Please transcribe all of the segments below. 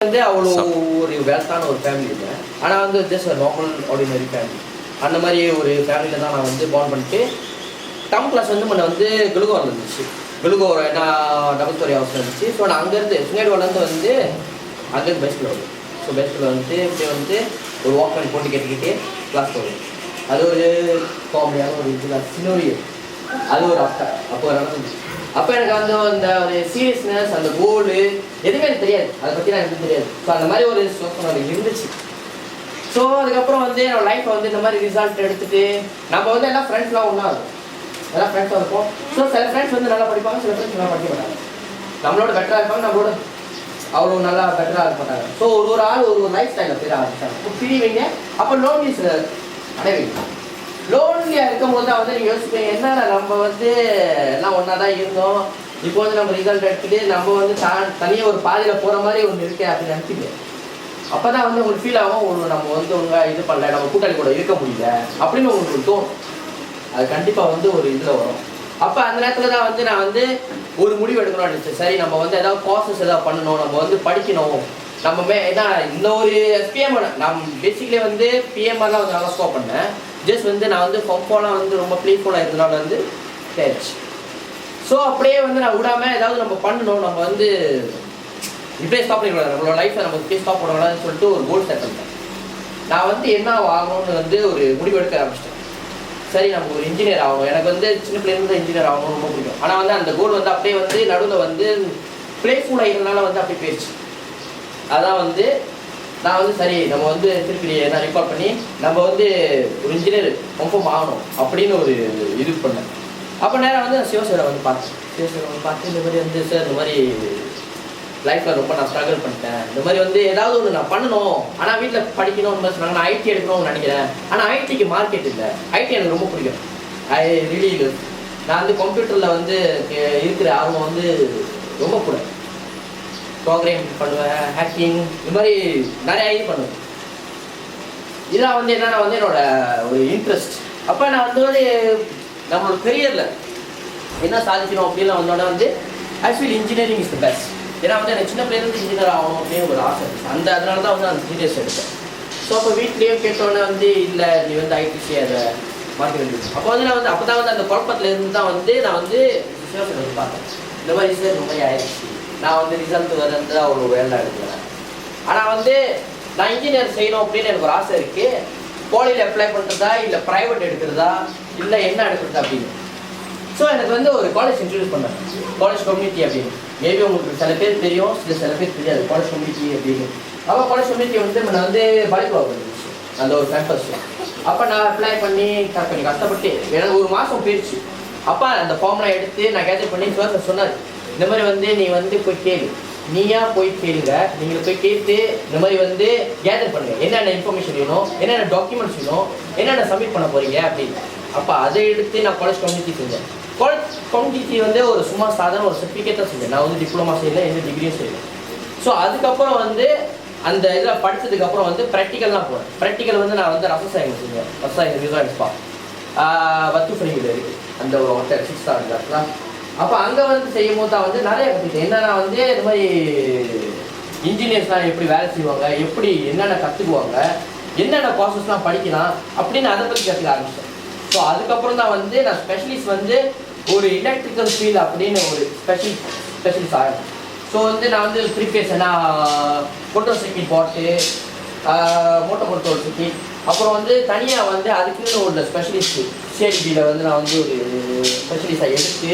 வந்து அவ்வளோ ஒரு வெல்த்தான ஒரு ஃபேமிலி இல்லை. ஆனால் வந்து ஜஸ்ட் நார்மல் ஆர்டினரி ஃபேமிலி. அந்த மாதிரி ஒரு ஃபேமிலியில் தான் நான் வந்து பார்ன் பண்ணிட்டு டவுன் கிளாஸ் வந்து முன்ன வந்து குலுகோரில் இருந்துச்சு. குலுகோர் நான் டபுள் ஸ்டோரி ஹவுஸில் இருந்துச்சு. ஸோ நான் அங்கேருந்து சுங்கேடுவாலேருந்து வந்து அங்கேருந்து பைஸ்கில் வருவேன். ஸோ பைஸ்கில் வந்துட்டு இப்படி வந்து ஒரு வாக் பண்ணி போட்டு கேட்டுக்கிட்டே கிளாஸ் போவேன். அது ஒரு காமெடியான ஒரு இது சின்னோரி. அது ஒரு அப்போ நடந்துச்சு. அப்போ எனக்கு வந்து அந்த ஒரு சீரியஸ்னஸ், அந்த கோலு எதுவுமே எனக்கு தெரியாது. அதை பற்றி நான் எனக்கு தெரியாது. ஸோ அந்த மாதிரி ஒரு சோக்கம் எனக்கு இருந்துச்சு. ஸோ அதுக்கப்புறம் வந்து என்னோட லைஃப்பை வந்து இந்த மாதிரி ரிசல்ட் எடுத்துகிட்டு நம்ம வந்து எல்லாம் ஃப்ரெண்ட்ஸ்லாம் ஒன்றா இருக்கும். எல்லாம் ஃப்ரெண்ட்ஸாக இருக்கும். ஸோ சில ஃப்ரெண்ட்ஸ் வந்து நல்லா படிப்பாங்க, சில ஃப்ரெண்ட்ஸ் நல்லா படிக்க மாட்டாங்க. நம்மளோட பெட்டராக இருப்பாங்க, நம்மளோட அவ்வளோ நல்லா பெட்டராக இருக்க மாட்டாங்க. ஸோ ஒரு ஆள் ஒரு லைஃப் ஸ்டைலில் பேர் ஆரம்பிச்சாங்க. இப்போ பிரிவீங்க, அப்போ லோன்லிஸ் அடைவீங்க. லோன்லியாக இருக்கும் போது தான் வந்து நீங்கள் யோசிப்பீங்க, என்ன நம்ம வந்து எல்லாம் ஒன்றா தான் இருந்தோம், இப்போ வந்து நம்ம ரிசல்ட் எடுத்துகிட்டு நம்ம வந்து தனியாக ஒரு பாதையில் போகிற மாதிரி ஒன்று இருக்கே அப்படின்னு நினச்சிங்க. அப்போ தான் வந்து உங்களுக்கு ஃபீல் ஆகும், ஒரு நம்ம வந்து ஒழுங்காக இது பண்ணல, நம்ம கூட்டாளி கூட இருக்க முடியல அப்படின்னு உங்களுக்கு தோணும். அது கண்டிப்பாக வந்து ஒரு இதில் வரும். அப்போ அந்த நேரத்தில் தான் வந்து நான் வந்து ஒரு முடிவு எடுக்கணும்னு நினச்சேன். சரி, நம்ம வந்து ஏதாவது கோர்சஸ் ஏதாவது பண்ணணும், நம்ம வந்து படிக்கணும். நம்ம ஏன்னா இந்த ஒரு பிஎம் நான் பேசிக்கலி வந்து பிஎம்ஆர்லாம் வந்து நல்லா ஸ்கோர் பண்ணேன். ஜஸ்ட் வந்து நான் வந்து ஃபோலாம் வந்து ரொம்ப ப்ளேஃபுல்லாக இருந்தனால வந்து தேர்ச்சி. ஸோ அப்படியே வந்து நான் விடாமல் ஏதாவது நம்ம பண்ணணும், நம்ம வந்து இப்படியே ஸ்டாப் பண்ணிக்கூடாது, நம்மளோட லைஃப்பை நம்ம இப்படியே ஸ்டாப் பண்ணக்கூடாதுன்னு சொல்லிட்டு ஒரு கோல் செட் பண்ணிட்டேன். நான் வந்து என்ன ஆகணும்னு வந்து ஒரு முடிவு எடுக்க ஆரம்பிச்சிட்டேன். சரி, நம்ம ஒரு இன்ஜினியர் ஆகணும். எனக்கு வந்து சின்ன பிள்ளைங்க இன்ஜினியர் ஆகணும் ரொம்ப பிடிக்கும். ஆனால் வந்து அந்த கோல் வந்து அப்படியே வந்து நடுவில் வந்து ப்ளேஃபுல்லாக இருந்தனால வந்து அப்படியே போயிடுச்சு. அதான் வந்து நான் வந்து சரி, நம்ம வந்து திருப்பி என்ன ரெக்கார்ட் பண்ணி நம்ம வந்து ஒரு இன்ஜினியர் கன்ஃபார்ம் ஆகணும் அப்படின்னு ஒரு இது பண்ணேன். அப்போ நேரம் வந்து நான் சிவசேரை வந்து பார்த்தேன். சிவசேரை வந்து பார்த்து இந்த மாதிரி வந்து சார், இந்த மாதிரி லைஃப்பில் ரொம்ப நான் ஸ்ட்ரகிள் பண்ணிட்டேன், இந்த மாதிரி வந்து ஏதாவது ஒன்று நான் பண்ணணும், ஆனால் வீட்டில் படிக்கணும்னு மாதிரி சொன்னாங்க. நான் ஐடி எடுக்கணும்னு நினைக்கிறேன், ஆனால் ஐடிக்கு மார்க்கெட் இல்லை. ஐடி எனக்கு ரொம்ப பிடிக்கும். நான் வந்து கம்ப்யூட்டரில் வந்து இருக்கிற ஆர்வம் வந்து ரொம்ப கூட ப்ரோக்ராம் பண்ணுவேன், ஹேக்கிங், இது மாதிரி நிறையா இது பண்ணுவேன். இதெல்லாம் வந்து என்னென்னா வந்து என்னோட ஒரு இன்ட்ரெஸ்ட். அப்போ நான் வந்து ஒரு நம்மளோட கரியரில் என்ன சாதிக்கணும் அப்படின்லாம் வந்தோட வந்து actually engineering is the best. ஏன்னா வந்து எனக்கு சின்ன பிள்ளைலேருந்து இன்ஜினியர் ஆகணும் அப்படின்னு ஒரு ஆசை இருந்துச்சு. அதனால தான் வந்து நான் இன்ஜினியர்ஸ் எடுத்தேன். ஸோ அப்போ வீட்லேயும் கேட்டோன்னே வந்து இல்லை, நீ வந்து ஐடிசி அதை மாற்றி வந்துச்சு. அப்போ வந்து நான் வந்து அப்போ தான் வந்து அந்த குழப்பத்தில் இருந்து தான் வந்து நான் வந்து சிவசேனை வந்து பார்த்தேன். இந்த மாதிரி சார் இந்த மாதிரி ஆயிடுச்சு, நான் வந்து ரிசல்ட் வந்து அவ்வளோ வேலை எடுக்கிறேன். ஆனால் வந்து நான் இன்ஜினியர் செய்யணும் அப்படின்னு எனக்கு ஒரு ஆசை இருக்குது. போலியில் அப்ளை பண்ணுறதா, இல்லை ப்ரைவேட் எடுக்கிறதா, இல்லை என்ன எடுக்கிறதா அப்படின்னு. ஸோ எனக்கு வந்து ஒரு காலேஜ் இன்ட்ரடியூஸ் பண்ணேன், காலேஜ் கம்யூனிட்டி அப்படின்னு. மேபி உங்களுக்கு சில பேர் தெரியும், சில பேர் தெரியாது காலேஜ் கம்யூனிட்டி அப்படின்னு. அப்போ காலேஜ் கம்யூனிட்டி வந்து நான் வந்து பாலிபாவில் இருந்துச்சு அந்த ஒரு கேம்பஸ். அப்போ நான் அப்ளை பண்ணி கொஞ்சம் கஷ்டப்பட்டு எனக்கு ஒரு மாதம் போயிடுச்சு. அப்போ அந்த ஃபார்ம்லாம் எடுத்து நான் கேதர் பண்ணி சார் சொன்னார், இந்த மாதிரி வந்து நீ வந்து போய் கேளு, நீயா போய் கேளுங்க, நீங்கள் போய் கேட்டு இந்த மாதிரி வந்து கேதர் பண்ணுங்கள், என்னென்ன இன்ஃபர்மேஷன் வேணும், என்னென்ன டாக்குமெண்ட்ஸ் வேணும், என்னென்ன சப்மிட் பண்ண போகிறீங்க அப்படின்னு. அப்போ அதை எடுத்து நான் காலேஜ் கம்யூனிட்டி செஞ்சேன். காலேஜ் கம்யூனிட்டி வந்து ஒரு சும்மா சாதாரண ஒரு சர்டிஃபிகேட் தான் செஞ்சேன். நான் வந்து டிப்ளமா செய்யலை, எந்த டிகிரியும் செய்யலை. ஸோ அதுக்கப்புறம் வந்து அந்த இதில் படித்ததுக்கப்புறம் வந்து ப்ராக்டிக்கல்லாம் போனேன். ப்ராக்டிக்கல் வந்து நான் வந்து ரசாயனம் செஞ்சேன். ரசாயனம் விவசாயிப்பா வத்துஃபரியில் இருக்குது அந்த ஒரு ஹோட்டல் 6 ஸ்டார் இருக்கலாம். அப்போ அங்கே வந்து செய்யும் போது தான் வந்து நிறைய கற்றுக்கிட்டேன். என்னென்னா வந்து இந்த மாதிரி இன்ஜினியர்ஸ்லாம் எப்படி வேலை செய்வாங்க, எப்படி என்னென்ன கற்றுக்குவாங்க, என்னென்ன ப்ராசஸ்லாம் படிக்கலாம் அப்படின்னு அதை பற்றி கற்றுக்க ஆரம்பிச்சேன். ஸோ அதுக்கப்புறம் தான் வந்து நான் ஸ்பெஷலிஸ்ட் வந்து ஒரு எலக்ட்ரிக்கல் ஃபீல்டு அப்படின்னு ஒரு ஸ்பெஷலிஸ்ட் ஆகிறேன். ஸோ வந்து நான் வந்து ப்ரீபேஸ் மோட்டர் சைக்கிள் போட்டு மோட்டர் கண்ட்ரோல் சைக்கிள், அப்புறம் வந்து தனியாக வந்து அதுக்குன்னு ஒரு ஸ்பெஷலிஸ்ட்டு சிஐடிபியில் வந்து நான் வந்து ஒரு ஸ்பெஷலிஸ்டாக எடுத்து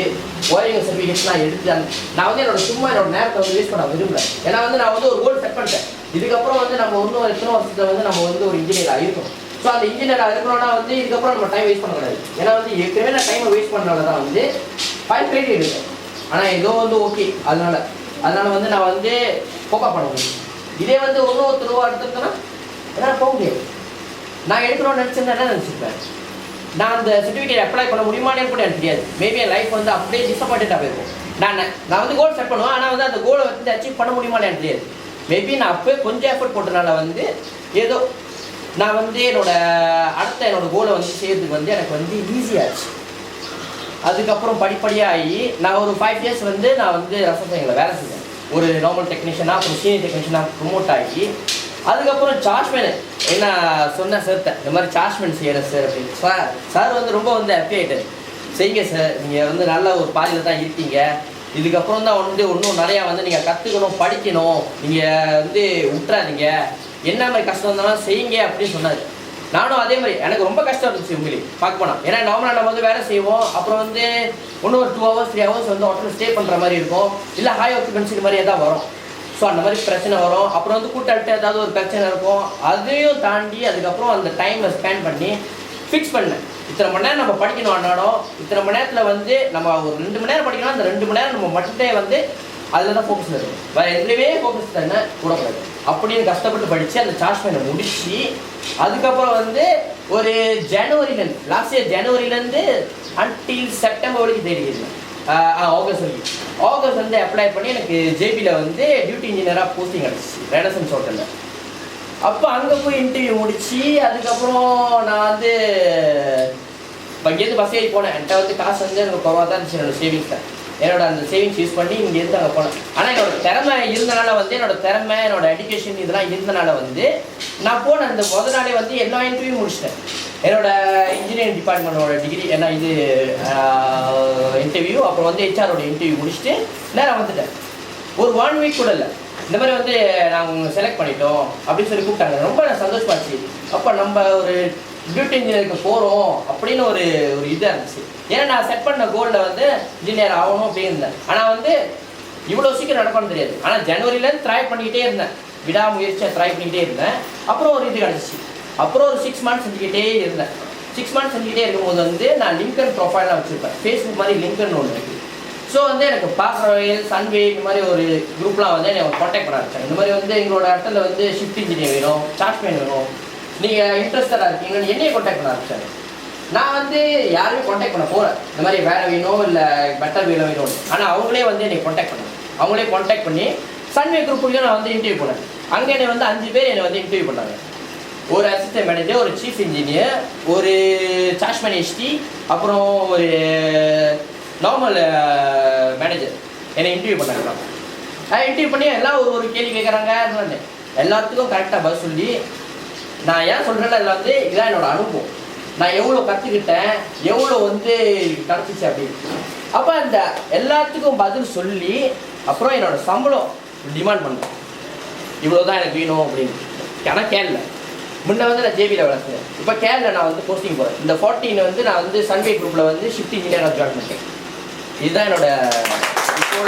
ஒயரிங் சர்டிஃபிகேட்ஸ்லாம் எடுத்து நான் வந்து என்னோட நேரத்தை வந்து வேஸ்ட் பண்ண விரும்பலை. ஏன்னா வந்து நான் வந்து ஒரு கோல் செட் பண்ணிட்டேன். இதுக்கப்புறம் வந்து நம்ம இன்னும் எத்தனை வருஷத்தை வந்து நம்ம வந்து ஒரு இன்ஜினியராக இருக்கணும். ஸோ அந்த இன்ஜினியராக இருக்கணும்னா வந்து இதுக்கப்புறம் நம்ம டைம் வேஸ்ட் பண்ணக்கூடாது. ஏன்னா வந்து ஏற்கனவே நான் டைமை வேஸ்ட் பண்ணனால தான் வந்து 5 கிரெடிட் எடுத்தேன். ஆனால் ஏதோ வந்து ஓகே, அதனால வந்து நான் வந்து ஃபோக்கஸ் பண்ண முடியும். இதே வந்து ஒருத்தருவா எடுத்துருக்கேன்னா என்னால் போக முடியாது. நான் எடுக்கணும்னு நினச்சிருந்தேன், என்ன நினச்சிருப்பேன், நான் அந்த சர்டிஃபிகேட் அப்ளை பண்ண முடியுமானே கூட எனக்கு தெரியாது. மேபி என் லைஃப் வந்து அப்படியே டிசப்பாயிண்டாக போயிருக்கும். நான் வந்து கோல் செட் பண்ணுவேன், ஆனால் வந்து அந்த கோலை வந்து அச்சீவ் பண்ண முடியுமானே எனக்கு தெரியாது. மேபி நான் அப்போயே கொஞ்சம் எஃபர்ட் போட்டனால வந்து ஏதோ நான் வந்து என்னோட கோலை வந்து செய்யறதுக்கு வந்து எனக்கு வந்து ஈஸியாகிடுச்சு. அதுக்கப்புறம் படிப்படியாக ஆகி நான் ஒரு 5 இயர்ஸ் வந்து நான் வந்து ரசாயனில் வேலை செஞ்சேன். ஒரு நார்மல் டெக்னீஷியனாக அப்புறம் சீனியர் டெக்னீஷியனாக ப்ரொமோட் ஆகி அதுக்கப்புறம் சார்ஜ்மேனு என்ன சொன்னேன் சார் இந்த மாதிரி சார்ஜ்மேன் செய்கிறேன் சார் அப்படின்னு. சார் வந்து ரொம்ப வந்து ஹாப்பி ஆகிட்டார். செய்யுங்க சார், நீங்கள் வந்து நல்ல ஒரு பாதியில் தான் இருக்கீங்க, இதுக்கப்புறம் தான் வந்து இன்னும் நிறையா வந்து நீங்கள் கற்றுக்கணும், படிக்கணும், நீங்கள் வந்து விட்டுறாதீங்க, என்ன மாதிரி கஷ்டம் இருந்தாலும் செய்யுங்க அப்படின்னு சொன்னார். நானும் அதே மாதிரி எனக்கு ரொம்ப கஷ்டம் இருந்துச்சு உண்மையிலே பார்க்க போனால். ஏன்னா நார்மலாக நம்ம வந்து வேலை செய்வோம், அப்புறம் வந்து இன்னும் ஒரு 2 hours 3 hours வந்து ஹோட்டலில் ஸ்டே பண்ணுற மாதிரி இருக்கும், இல்லை ஹாய் ஆக்குபென்சி மாதிரி எதாவது வரும். ஸோ அந்த மாதிரி பிரச்சனை வரும். அப்புறம் வந்து கூட்டாளிட்டு ஏதாவது ஒரு பிரச்சனை இருக்கும். அதையும் தாண்டி அதுக்கப்புறம் அந்த டைமை ஸ்பெண்ட் பண்ணி ஃபிக்ஸ் பண்ணேன். இத்தனை மணி நேரம் நம்ம படிக்கணும் அன்னாடம், இத்தனை மணி நேரத்தில் வந்து நம்ம ஒரு 2 மணி நேரம் படிக்கணும், அந்த 2 மணி நேரம் நம்ம மட்டும் வந்து அதில் தான் ஃபோக்கஸ் இருக்கும், வேறு எதுலேயுமே ஃபோக்கஸ் தானே கூடக்கூடாது அப்படின்னு கஷ்டப்பட்டு படித்து அந்த சார்ஜ்மேனை முடித்து அதுக்கப்புறம் வந்து ஒரு ஜனவரிலேருந்து லாஸ்ட் இயர் ஜனவரிலேருந்து அன்டில் செப்டம்பர் வரைக்கும் தேடிக்கிறேன். ஆகஸ்ட் வரைக்கும். ஆகஸ்ட் வந்து அப்ளை பண்ணி எனக்கு ஜேபியில் வந்து டியூட்டி இன்ஜினியராக போஸ்டிங் கிடச்சிச்சு ரெனசன்ஸ் ஹோட்டலில். அப்போ அங்கே போய் இன்டர்வியூ முடித்து அதுக்கப்புறம் நான் வந்து இங்கேருந்து பஸ் ஏறி போனேன். என்கிட்ட வந்து காசு வந்து எனக்கு குறவாக தான் இருந்துச்சு, என்னோடய சேவிங்ஸ் தான். என்னோட அந்த சேவிங்ஸ் யூஸ் பண்ணி இங்கேருந்து அங்கே போனேன். ஆனால் என்னோடய திறமை இருந்தனால வந்து என்னோட எஜுகேஷன் இதெல்லாம் இருந்தனால வந்து நான் போன அந்த முதல் நாளே வந்து எல்லா இன்டர்வியூ முடிச்சிட்டேன். என்னோட இன்ஜினியரிங் டிபார்ட்மெண்ட்டோட டிகிரி என்ன இது இன்டர்வியூ, அப்புறம் வந்து ஹெச்ஆரோட இன்டர்வியூ முடிச்சுட்டு நேரம் வந்துட்டேன். ஒரு 1 week கூட இல்லை, இந்த மாதிரி வந்து நாங்கள் செலக்ட் பண்ணிட்டோம் அப்படின்னு சொல்லி கூப்பிட்டாங்க. ரொம்ப சந்தோஷமாச்சு. அப்போ நம்ம ஒரு டியூட்டி இன்ஜினியருக்கு போகிறோம் அப்படின்னு ஒரு இதாக இருந்துச்சு. ஏன்னா நான் செட் பண்ண கோலில் வந்து இன்ஜினியர் ஆகணும் அப்படின்னு இருந்தேன். ஆனால் வந்து இவ்வளோ சீக்கிரம் நடக்கணும்னு தெரியாது. ஆனால் ஜனவரியிலேருந்து ட்ரை பண்ணிக்கிட்டே இருந்தேன், விடாமுயற்சியை ட்ரை பண்ணிக்கிட்டே இருந்தேன். அப்புறம் ஒரு இது கிடச்சிச்சு. அப்புறம் ஒரு 6 months செஞ்சுக்கிட்டே இருந்தேன். 6 months செஞ்சுக்கிட்டே இருக்கும்போது வந்து நான் லிங்கன் ப்ரொஃபைலாக வச்சுருப்பேன். ஃபேஸ்புக் மாதிரி லிங்கன் ஒன்று இருக்குது. ஸோ வந்து எனக்கு பார்க்குறவையில் சன்வே இந்த மாதிரி ஒரு குரூப்லாம் வந்து என்னை காண்டாக்ட் பண்ண ஆரம்பிச்சேன். இந்த மாதிரி வந்து எங்களோட இடத்துல வந்து ஷிஃப்ட் இன்ஜினியர் வேணும், சார்ஜ்மேன் வேணும், நீங்கள் இன்ட்ரெஸ்டடாக இருக்கீங்கன்னு என்னையே காண்டாக்ட் பண்ண ஆரம்பிச்சாங்க. நான் வந்து யாருமே காண்டாக்ட் பண்ண போகிறேன், இந்த மாதிரி வேலை வேணும் இல்லை பெட்டர் வேலை வேணும்னு. ஆனால் அவங்களே வந்து என்னை காண்டாக்ட் பண்ணாங்க. அவங்களே காண்டாக்ட் பண்ணி சன்வே குரூப்புக்கு நான் வந்து இன்டர்வியூ பண்ணேன். அங்கே என்னை வந்து 5 பேர் என்னை வந்து இன்டர்வியூ பண்ணாங்க. ஒரு அசிஸ்டன்ட் மேனேஜர், ஒரு சீஃப் இன்ஜினியர், ஒரு சார்ஜ்மேன் எஸ்டி, அப்புறம் ஒரு நார்மல் மேனேஜர் என்னை இன்டர்வியூ பண்ணாங்க. இன்டர்வியூ பண்ணி எல்லாம் ஒரு கேள்வி கேட்குறாங்க. எல்லாத்துக்கும் கரெக்டாக பதில் சொல்லி நான் ஏன் சொல்கிறேன்னா இதில் வந்து இதான் என்னோட அனுபவம். நான் எவ்வளோ கற்றுக்கிட்டேன், எவ்வளோ வந்து கிடச்சிச்சு அப்படின்னு. அப்போ அந்த எல்லாத்துக்கும் பதில் சொல்லி அப்புறம் என்னோட சம்பளம் டிமாண்ட் பண்ணேன், இவ்வளோ தான் எனக்கு வேணும் அப்படின்னு. ஆனால் கேரள முன்ன வந்து நான் ஜேபியில் வேலை செய்வேன், இப்போ கேரள நான் வந்து போஸ்டிங் போகிறேன். இந்த 14 வந்து நான் வந்து சன்வே குரூப்பில் வந்து ஷிஃப்ட் இன்ஜினியராக ஜாயின் பண்ணிட்டேன். இதுதான் என்னோட இப்போ